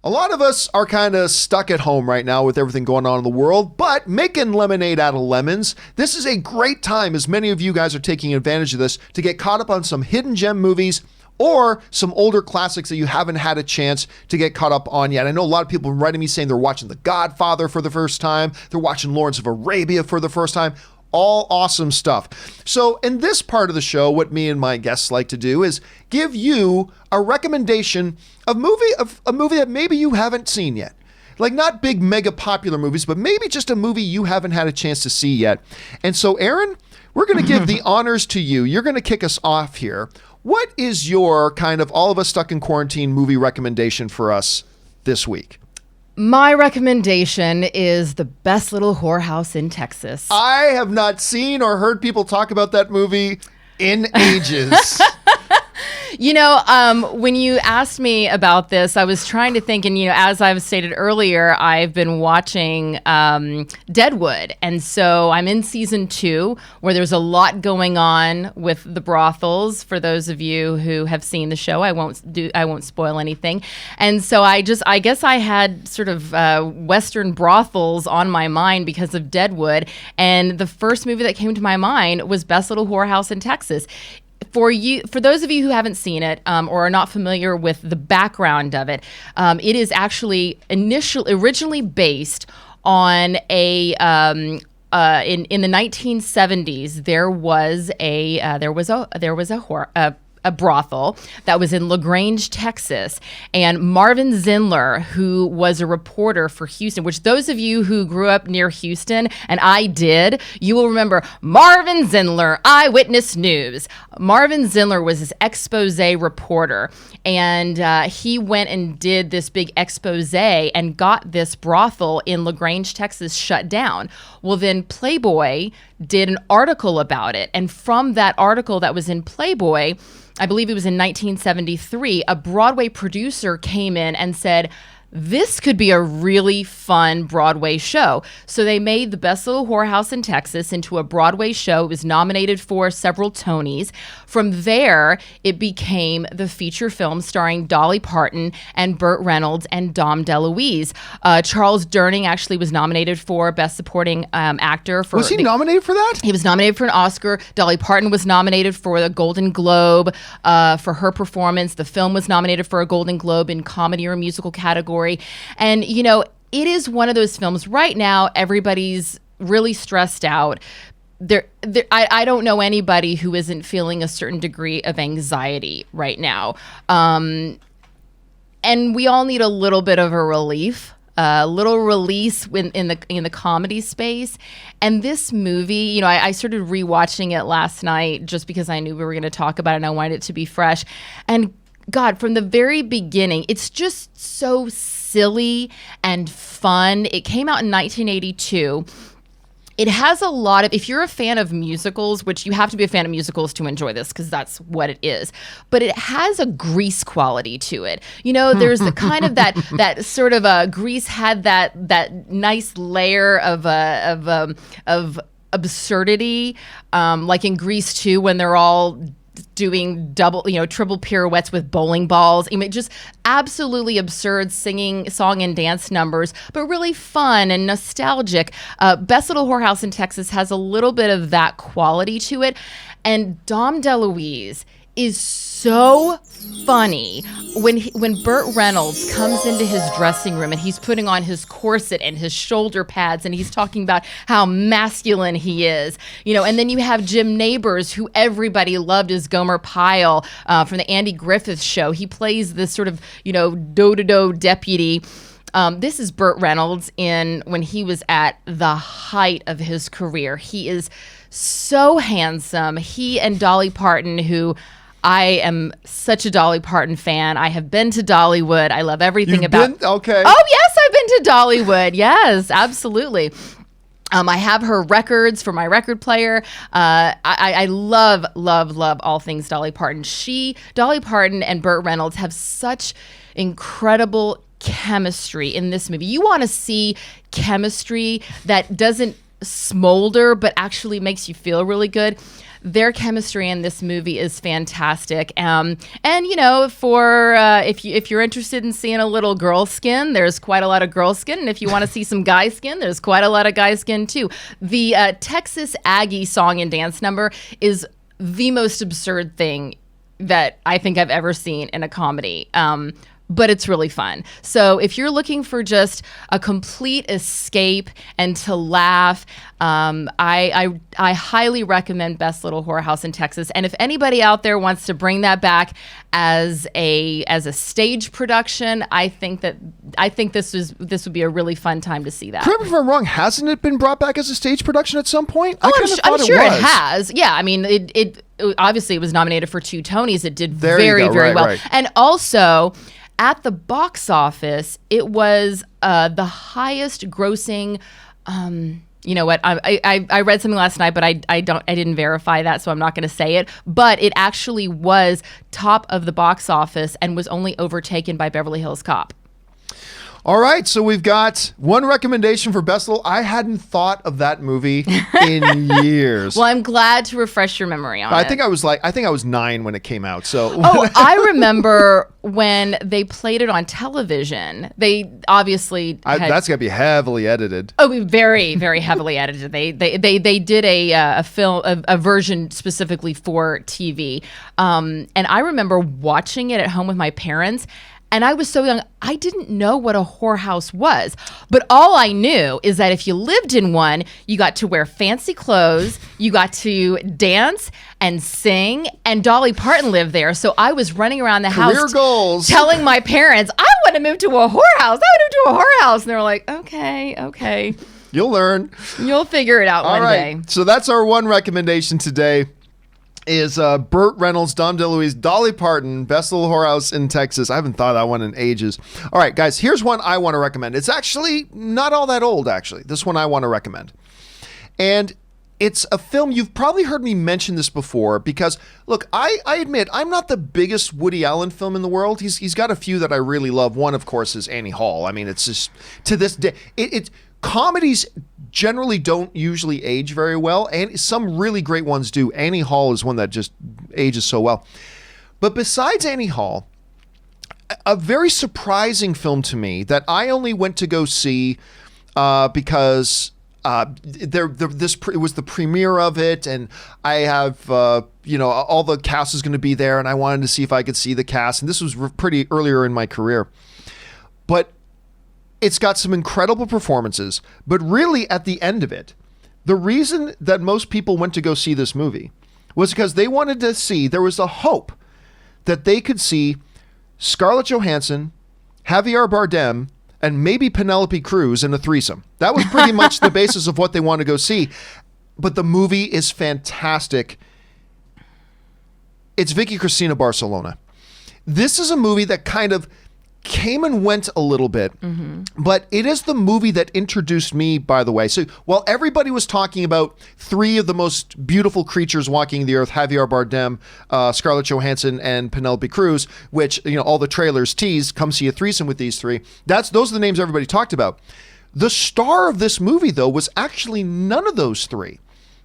A lot of us are kind of stuck at home right now with everything going on in the world, but making lemonade out of lemons, this is a great time, as many of you guys are taking advantage of this, to get caught up on some hidden gem movies or some older classics that you haven't had a chance to get caught up on yet. I know a lot of people writing me saying they're watching The Godfather for the first time, they're watching Lawrence of Arabia for the first time. All awesome stuff. So in this part of the show, what me and my guests like to do is give you a recommendation of a movie that maybe you haven't seen yet. Like not big mega popular movies, but maybe just a movie you haven't had a chance to see yet. And so Aaron, we're going to give the honors to you. You're going to kick us off here. What is your kind of all of us stuck in quarantine movie recommendation for us this week? My recommendation is The Best Little Whorehouse in Texas. I have not seen or heard people talk about that movie in ages. You know, when you asked me about this, I was trying to think, and, you know, as I've stated earlier, I've been watching Deadwood. And so I'm in season 2, where there's a lot going on with the brothels. For those of you who have seen the show, I won't spoil anything. And so I guess I had sort of Western brothels on my mind because of Deadwood. And the first movie that came to my mind was Best Little Whorehouse in Texas. For those of you who haven't seen it or are not familiar with the background of it, it is actually originally based on a in the 1970s there was a brothel that was in LaGrange, Texas, and Marvin Zindler, who was a reporter for Houston, which those of you who grew up near Houston, and I did, you will remember Marvin Zindler, Eyewitness News. Marvin Zindler was this expose reporter, and he went and did this big expose and got this brothel in LaGrange, Texas shut down. Well, then Playboy did an article about it, and from that article that was in Playboy, I believe it was in 1973, a Broadway producer came in and said, this could be a really fun Broadway show. So they made The Best Little Whorehouse in Texas into a Broadway show. It was nominated for several Tonys. From there, it became the feature film starring Dolly Parton and Burt Reynolds and Dom DeLuise. Charles Durning actually was nominated for Best Supporting Actor. Was he nominated for that? He was nominated for an Oscar. Dolly Parton was nominated for the Golden Globe for her performance. The film was nominated for a Golden Globe in comedy or musical category. And, you know, it is one of those films right now, everybody's really stressed out. I don't know anybody who isn't feeling a certain degree of anxiety right now. And we all need a little bit of a relief. A little release in the comedy space. And this movie, you know, I started rewatching it last night just because I knew we were going to talk about it and I wanted it to be fresh. And God, from the very beginning, it's just so silly and fun. It came out in 1982. It has a lot of, if you're a fan of musicals, which you have to be a fan of musicals to enjoy this because that's what it is, but it has a Grease quality to it. You know, there's the kind of that sort of Grease had that nice layer of absurdity, like in Grease 2 when they're all doing triple pirouettes with bowling balls. I mean, just absolutely absurd song and dance numbers, but really fun and nostalgic. Best Little Whorehouse in Texas has a little bit of that quality to it. And Dom DeLuise is so funny when Burt Reynolds comes into his dressing room and he's putting on his corset and his shoulder pads and he's talking about how masculine he is, you know. And then you have Jim Nabors, who everybody loved as Gomer Pyle from the Andy Griffith Show. He plays this sort of, you know, do-do-do deputy. This is Burt Reynolds when he was at the height of his career. He is so handsome. He and Dolly Parton, who I am such a Dolly Parton fan. I have been to Dollywood. I love everything Okay. Oh, yes, I've been to Dollywood. Yes, absolutely. I have her records for my record player. I love all things Dolly Parton. Dolly Parton and Burt Reynolds have such incredible chemistry in this movie. You want to see chemistry that doesn't smolder, but actually makes you feel really good. Their chemistry in this movie is fantastic. And you know, for if you're interested in seeing a little girl skin, there's quite a lot of girl skin. And if you want to see some guy skin, there's quite a lot of guy skin too. The Texas Aggie song and dance number is the most absurd thing that I think I've ever seen in a comedy. But it's really fun. So if you're looking for just a complete escape and to laugh, I highly recommend Best Little Whorehouse in Texas. And if anybody out there wants to bring that back as a stage production, I think this would be a really fun time to see that. Correct me if I'm wrong. Hasn't it been brought back as a stage production at some point? I'm sure it has. Yeah, I mean, it obviously it was nominated for 2 Tonys. It did very well. Right. And also, at the box office, it was the highest grossing. You know what? I read something last night, but I didn't verify that, so I'm not going to say it. But it actually was top of the box office and was only overtaken by Beverly Hills Cop. All right, so we've got one recommendation for Best Little. I hadn't thought of that movie in years. Well, I'm glad to refresh your memory on it. I think I was 9 when it came out. So I remember when they played it on television. They obviously that's gonna be heavily edited. Oh, very, very heavily edited. They did a film, a version specifically for TV. And I remember watching it at home with my parents. And I was so young, I didn't know what a whorehouse was. But all I knew is that if you lived in one, you got to wear fancy clothes, you got to dance and sing, and Dolly Parton lived there. So I was running around the house goals. Telling my parents, I want to move to a whorehouse. I want to move to a whorehouse. And they were like, okay. You'll learn. You'll figure it out one day. So that's our one recommendation today. Is Burt Reynolds, Dom DeLuise, Dolly Parton, Best Little Whorehouse in Texas. I haven't thought of that one in ages. All right, guys, here's one I want to recommend. It's actually not all that old, actually. This one I want to recommend. And it's a film, you've probably heard me mention this before because, look, I admit I'm not the biggest Woody Allen film in the world. He's got a few that I really love. One, of course, is Annie Hall. I mean, it's just, to this day, comedies generally don't usually age very well, and some really great ones do. Annie Hall is one that just ages so well. But besides Annie Hall, a very surprising film to me that I only went to go see because it was the premiere of it, and I have all the cast is going to be there, and I wanted to see if I could see the cast, and this was pretty earlier in my career. But it's got some incredible performances, but really at the end of it, the reason that most people went to go see this movie was because they wanted to see, there was a hope that they could see Scarlett Johansson, Javier Bardem, and maybe Penelope Cruz in a threesome. That was pretty much the basis of what they wanted to go see. But the movie is fantastic. It's Vicky Cristina Barcelona. This is a movie that kind of came and went a little bit, but it is the movie that introduced me, by the way. So while everybody was talking about 3 of the most beautiful creatures walking the earth, Javier Bardem, Scarlett Johansson, and Penelope Cruz, which, all the trailers tease, come see a threesome with these 3. Those are the names everybody talked about. The star of this movie, though, was actually none of those 3.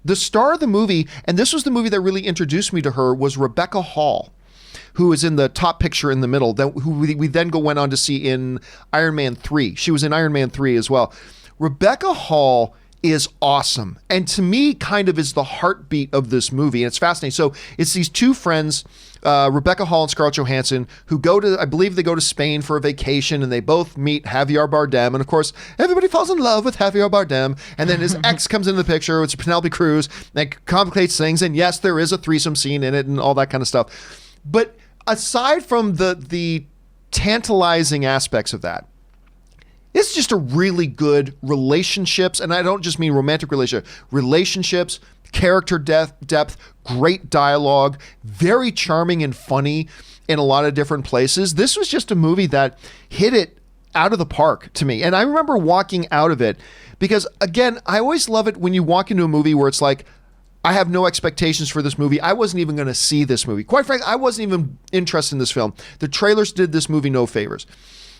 The star of the movie, and this was the movie that really introduced me to her, was Rebecca Hall, who is in the top picture in the middle, who we then went on to see in Iron Man 3. She was in Iron Man 3 as well. Rebecca Hall is awesome, and to me kind of is the heartbeat of this movie, and it's fascinating. So it's these 2 friends, Rebecca Hall and Scarlett Johansson, who I believe they go to Spain for a vacation, and they both meet Javier Bardem, and of course, everybody falls in love with Javier Bardem, and then his ex comes into the picture, which is Penelope Cruz, and it complicates things, and yes, there is a threesome scene in it, and all that kind of stuff. But aside from the tantalizing aspects of that, it's just a really good relationships, and I don't just mean romantic relationships, character depth, great dialogue, very charming and funny in a lot of different places. This was just a movie that hit it out of the park to me. And I remember walking out of it because, again, I always love it when you walk into a movie where it's like, I have no expectations for this movie. I wasn't even going to see this movie. Quite frankly, I wasn't even interested in this film. The trailers did this movie no favors.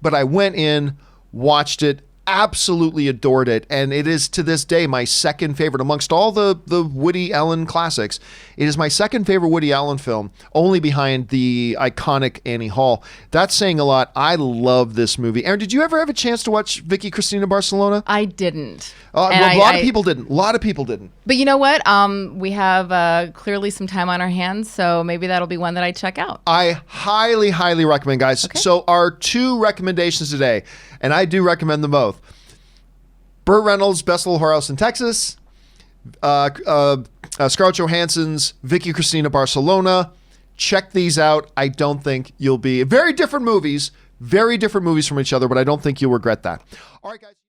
But I went in, watched it, absolutely adored it, and it is to this day my second favorite amongst all the Woody Allen classics. It is my second favorite Woody Allen film, only behind the iconic Annie Hall. That's saying a lot. I love this movie. Aaron, did you ever have a chance to watch Vicky Cristina Barcelona? I didn't. A lot of people didn't. A lot of people didn't. But you know what? We have clearly some time on our hands, so maybe that'll be one that I check out. I highly, highly recommend, guys. Okay. So our 2 recommendations today, and I do recommend them both. Burt Reynolds' Best Little Whorehouse in Texas, Scarlett Johansson's Vicky Cristina Barcelona. Check these out. I don't think you'll be... very different movies from each other, but I don't think you'll regret that. All right, guys.